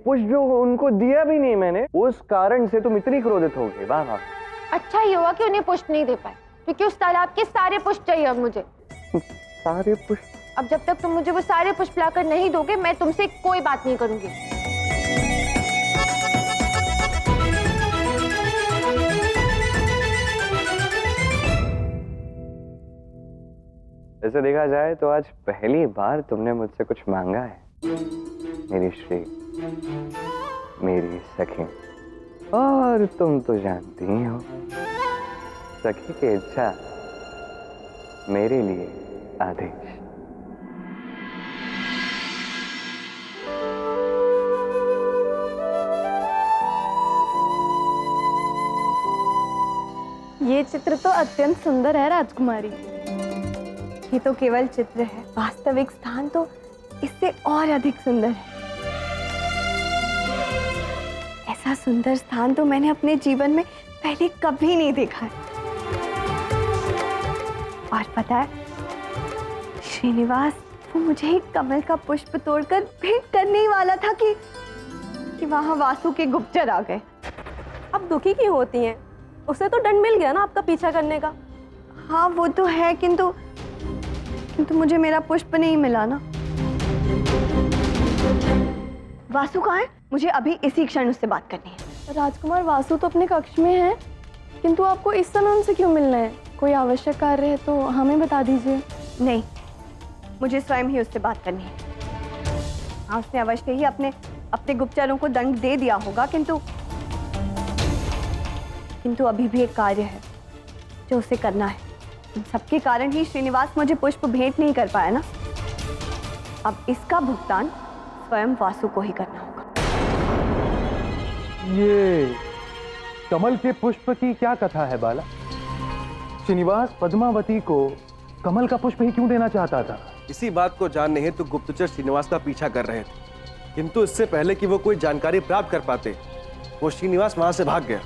पुष्प जो उनको दिया भी नहीं मैंने, उस कारण से तुम इतनी क्रोधित हो गई। वाह वाह। अच्छा ये हुआ कि उन्हें पुष्प नहीं दे पाए, क्योंकि उस तालाब के सारे पुष्प चाहिए अब मुझे। सारे पुष्प? अब जब तक तुम मुझे वो सारे पुष्प लाकर नहीं दोगे, मैं तुमसे कोई बात नहीं करूंगी। ऐसे देखा जाए तो आज पहली बार तुमने मुझसे कुछ मांगा है, मेरी श्री, मेरी सखी। और तुम तो जानती ही हो, सखी की इच्छा मेरे लिए आदेश। ये चित्र तो अत्यंत सुंदर है राजकुमारी। ये तो केवल चित्र है, वास्तविक स्थान तो इससे और अधिक सुंदर है। ऐसा सुंदर स्थान तो मैंने अपने जीवन में पहले कभी नहीं देखा है। और पता है, श्रीनिवास वो मुझे एक कमल का पुष्प तोड़कर भेंट करने ही वाला था कि वहां वासु के गुप्तचर आ गए। अब दुखी क्यों होती हैं? उसे तो दंड मिल गया ना आपका पीछा करने का। हाँ वो तो है, किंतु मुझे मेरा पुष्प नहीं मिला ना। वासु कहाँ है? मुझे अभी इसी क्षण उससे बात करनी है। राजकुमार वासु तो अपने कक्ष में है, किंतु आपको इस समय उनसे क्यों मिलना है? कोई आवश्यक कार्य है तो हमें बता दीजिए। नहीं, मुझे स्वयं ही उससे बात करनी है। हाँ, उसने अवश्य ही अपने गुप्तचरों को दंड दे दिया होगा, किंतु अभी भी एक कार्य है जो उसे करना है। इन सबके कारण ही श्रीनिवास मुझे पुष्प भेंट नहीं कर पाया ना। अब इसका भुगतान स्वयं वासु को ही करना होगा। ये कमल के पुष्प की क्या कथा है बाला? श्रीनिवास पद्मावती को कमल का पुष्प ही क्यों देना चाहता था? इसी बात को जानने हेतु गुप्तचर श्रीनिवास का पीछा कर रहे थे, किंतु इससे पहले कि वो कोई जानकारी प्राप्त कर पाते, वो श्रीनिवास वहां से भाग गया।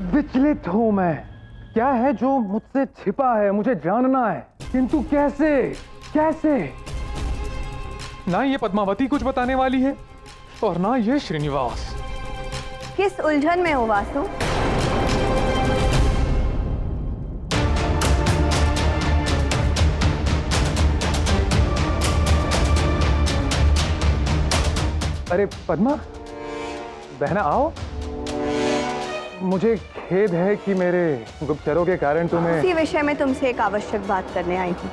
विचलित हूं मैं। क्या है जो मुझसे छिपा है, मुझे जानना है, किंतु कैसे? ना ये पद्मावती कुछ बताने वाली है और ना ये श्रीनिवास। किस उलझन में हो वासु? अरे पद्मा, बहना आओ। मुझे खेद है कि मेरे गुप्तचरों के कारण तुम्हें इसी विषय में तुमसे एक आवश्यक बात करने आई हूँ।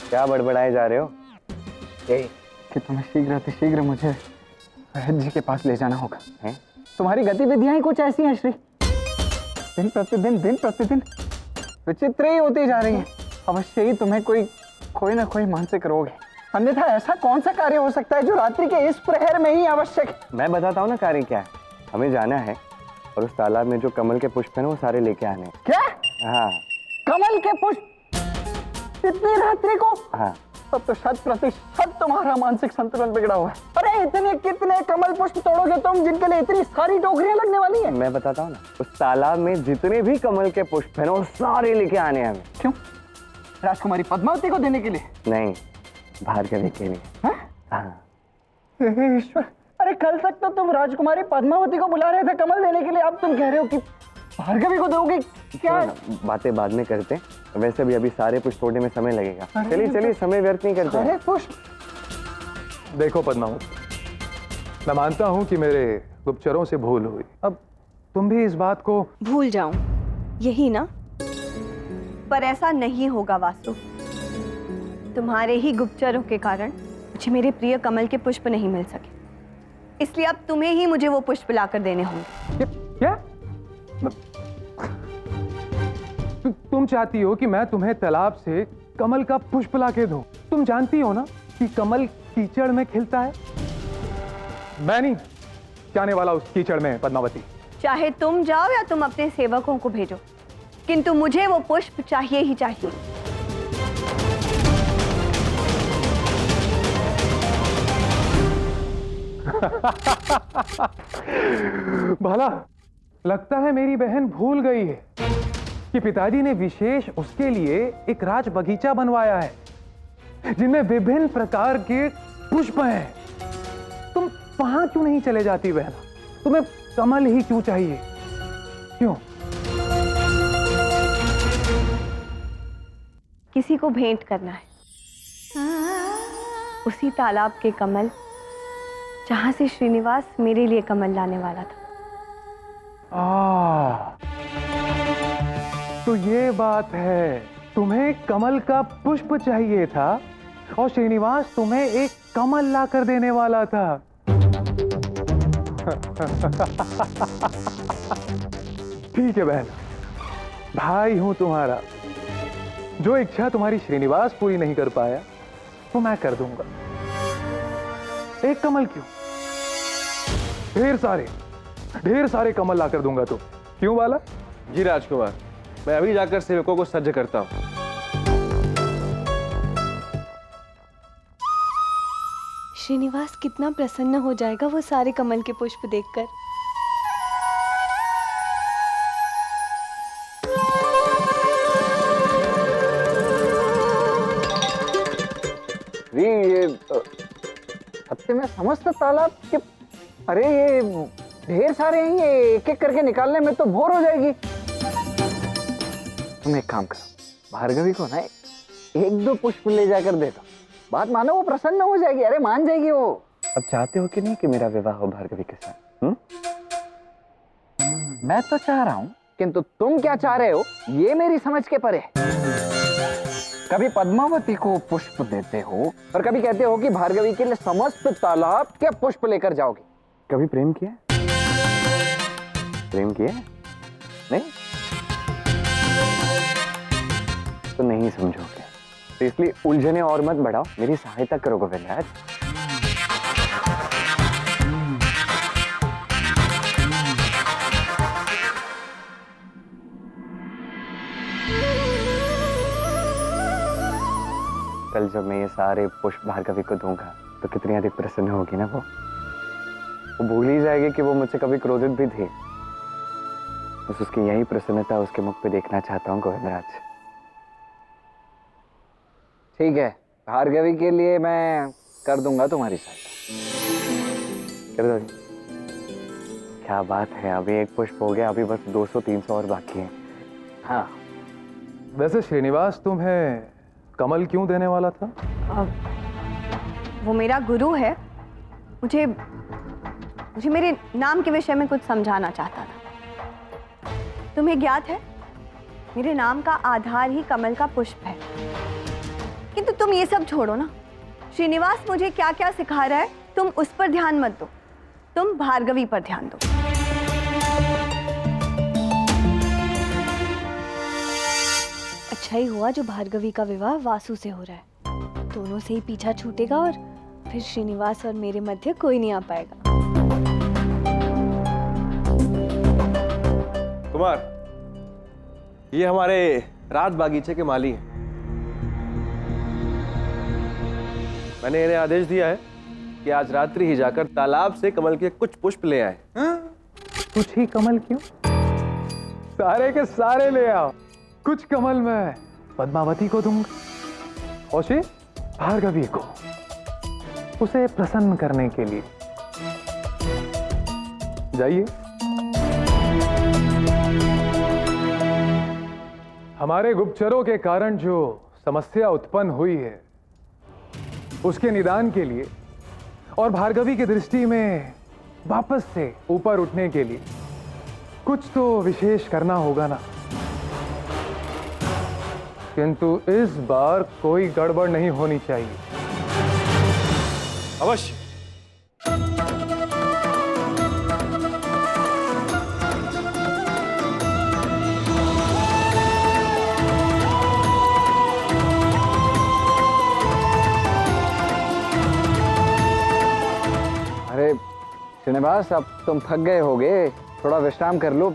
क्या बड़बड़ाए जा रहे हो? कि तुम्हें शीघ्र मुझे वैद्य जी के पास ले जाना होगा। हैं? तुम्हारी गतिविधियां ही कुछ ऐसी हैं श्री, दिन प्रतिदिन विचित्र ही होती जा रही हैं। अवश्य ही तुम्हें कोई ना कोई मानसिक रोग है, अन्यथा ऐसा कौन सा कार्य हो सकता है जो रात्रि के इस प्रहर में ही आवश्यक है? मैं बताता हूँ ना कार्य क्या है। हमें जाना है और उस तालाब में जो कमल के पुष्प है ना, वो सारे लेके आने हैं। क्या? हाँ। कमल के पुष्प इतनी रात्रि को? हाँ। तब तो 100% तुम्हारा मानसिक संतुलन बिगड़ा हुआ है। अरे इतने कितने कमल पुष्प तोड़ोगे तुम, जिनके लिए इतनी सारी टोकरियां लगने वाली है? मैं बताता हूँ ना, उस तालाब में जितने भी कमल के पुष्प है ना, वो सारे लेके आने हैं हमें। क्यों? राजकुमारी पद्मावती को देने के लिए? नहीं, भार्गवी के लिए। हाँ। हे ईश्वर, अरे कल तक तो तुम राजकुमारी पद्मावती को बुला रहे थे कमल देने के लिए, अब तुम कह रहे हो कि भार्गवी को दोगे? क्या बातें बाद में करते हैं, वैसे भी अभी सारे पुष्प तोड़ने में समय लगेगा। चलिए समय व्यर्थ नहीं करते। अरे पुष्प देखो पद्मावती, मैं मानता हूं कि मेरे गुप्तचरों से भूल हुई। अब तुम भी इस बात को भूल जाऊं, यही ना? पर ऐसा नहीं होगा वासु। तुम्हारे ही गुप्तचरों के कारण मुझे मेरे प्रिय कमल के पुष्प नहीं मिल सके, इसलिए अब तुम्हें ही मुझे वो पुष्प लाकर देने होंगे। क्या? तुम चाहती हो कि मैं तुम्हें तालाब से कमल का पुष्प लाके दूं? तुम जानती हो ना कि कमल कीचड़ में खिलता है। मैं नहीं जाने वाला उस कीचड़ में पद्मावती। चाहे तुम जाओ या तुम अपने सेवकों को भेजो, किंतु मुझे वो पुष्प चाहिए ही चाहिए। भला लगता है मेरी बहन भूल गई है कि पिताजी ने विशेष उसके लिए एक राज बगीचा बनवाया है जिनमें विभिन्न प्रकार के पुष्प हैं। तुम वहां क्यों नहीं चले जाती बहना? तुम्हें कमल ही क्यों चाहिए? क्यों? किसी को भेंट करना है, उसी तालाब के कमल जहां से श्रीनिवास मेरे लिए कमल लाने वाला था। तो ये बात है, तुम्हें कमल का पुष्प चाहिए था और श्रीनिवास तुम्हें एक कमल ला कर देने वाला था। ठीक है बहन, भाई हूं तुम्हारा। जो इच्छा तुम्हारी श्रीनिवास पूरी नहीं कर पाया वो मैं कर दूंगा। एक कमल क्यों, ढेर सारे कमल ला कर दूंगा। तो क्यों वाला? जी राजकुमार, मैं अभी जाकर सेवकों को सज्ज करता हूं। श्रीनिवास कितना प्रसन्न हो जाएगा वो सारे कमल के पुष्प देखकर। ये सत्य में समस्त तालाब के, अरे ये ढेर सारे हैं, ये एक एक करके निकालने में तो बोर हो जाएगी। तुम एक काम करो, भार्गवी को ना एक दो पुष्प ले जाकर दे दो, बात मानो, वो प्रसन्न हो जाएगी। अरे मान जाएगी वो। अब चाहते हो कि नहीं कि मेरा विवाह हो भार्गवी के साथ? मैं तो चाह रहा हूं, किंतु तुम क्या चाह रहे हो ये मेरी समझ के परे है। कभी पद्मावती को पुष्प देते हो और कभी कहते हो कि भार्गवी के लिए समस्त तालाब के पुष्प लेकर जाओगे। कभी प्रेम किया? प्रेम किया नहीं तो नहीं समझोगे, तो इसलिए उलझने और मत बढ़ाओ, मेरी सहायता करो गोविंदराज। कल जब मैं ये सारे पुष्प भार्गवी को दूंगा तो कितनी अधिक प्रसन्न होगी ना वो भूल ही जाएगी कि वो मुझसे कभी क्रोधित भी थी। बस उसकी यही प्रसन्नता उसके मुख पे देखना चाहता हूँ गोविंदराज। ठीक है, भार्गवी के लिए मैं कर दूंगा तुम्हारी सहायता। कर दोगे? क्या बात है, अभी एक पुष्प हो गया, अभी बस 200-300 और बाकी है। हाँ, वैसे श्रीनिवास तुम्हें कमल क्यों देने वाला था? वो मेरा गुरु है, मुझे मेरे नाम के विषय में कुछ समझाना चाहता था। तुम्हें ज्ञात है मेरे नाम का आधार ही कमल का पुष्प है। किंतु तुम ये सब छोड़ो ना, श्रीनिवास मुझे क्या क्या सिखा रहा है तुम उस पर ध्यान मत दो, तुम भार्गवी पर ध्यान दो। अच्छा ही हुआ जो भार्गवी का विवाह वासु से हो रहा है, दोनों से ही पीछा छूटेगा और फिर श्रीनिवास और मेरे मध्य कोई नहीं आ पाएगा। कुमार, ये हमारे राज बागीचे के माली हैं। मैंने इन्हें आदेश दिया है कि आज रात्रि ही जाकर तालाब से कमल के कुछ पुष्प ले आए। कुछ ही कमल क्यों, सारे के सारे ले आओ। कुछ कमल मैं पद्मावती को दूंगा और शेष भार्गवी को, उसे प्रसन्न करने के लिए। जाइए। हमारे गुप्तचरों के कारण जो समस्या उत्पन्न हुई है उसके निदान के लिए और भार्गवी की दृष्टि में वापस से ऊपर उठने के लिए कुछ तो विशेष करना होगा ना। किंतु इस बार कोई गड़बड़ नहीं होनी चाहिए। अवश्य। अरे श्रीनिवास, अब तुम थक गए होगे, थोड़ा विश्राम कर लो,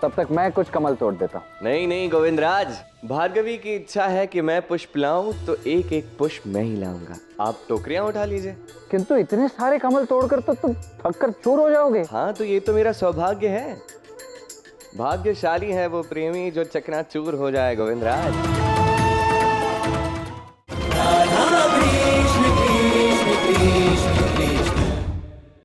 तब तक मैं कुछ कमल तोड़ देता हूँ। नहीं नहीं गोविंदराज, भार्गवी की इच्छा है कि मैं पुष्प लाऊं तो एक एक पुष्प मैं ही लाऊंगा। आप टोकरियां उठा लीजिए। किंतु इतने सारे कमल तोड़कर तो तुम थक कर चूर हो जाओगे। हाँ तो ये तो मेरा सौभाग्य है। भाग्यशाली है वो प्रेमी जो चकनाचूर हो जाए गोविंदराज।